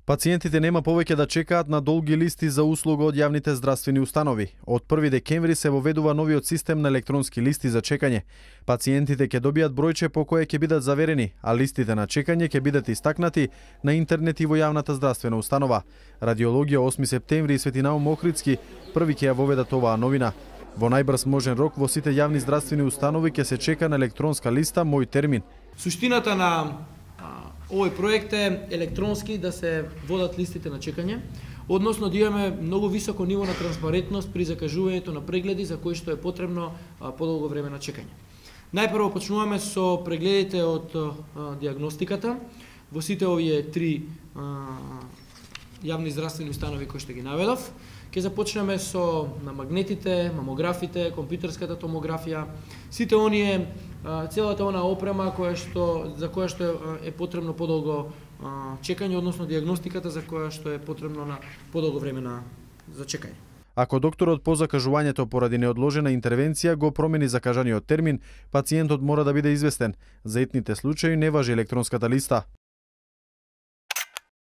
Пациентите нема повеќе да чекаат на долги листи за услуга од јавните здравствени установи. Од 1 декември се воведува новиот систем на електронски листи за чекање. Пациентите ќе добијат бројче по кое ќе бидат заверени, а листите на чекање ќе бидат истакнати на интернет и во јавната здравствена установа. Радиологија 8 септември и Светинаум Охридски први ќе ја воведат оваа новина. Во најбрз можен рок во сите јавни здравствени установи ќе се чека на електронска листа Мој термин. Суштината на овој проект е електронски да се водат листите на чекање, односно да имаме многу високо ниво на транспарентност при закажувањето на прегледи за кои што е потребно подолго време на чекање. Најпрво почнуваме со прегледите од диагностиката во сите овие три јавни здравствени установи кои што ги наведов. Ке започнеме со магнетите, мамографите, компјутерската томографија, сите оние, целата она опрема за која што е потребно подолго чекање, односно диагностиката за која што е потребно на подолго време за чекање. Ако докторот по закажувањето поради неодложена интервенција го промени закажаниот термин, пациентот мора да биде известен. За етните случаи не важи електронската листа.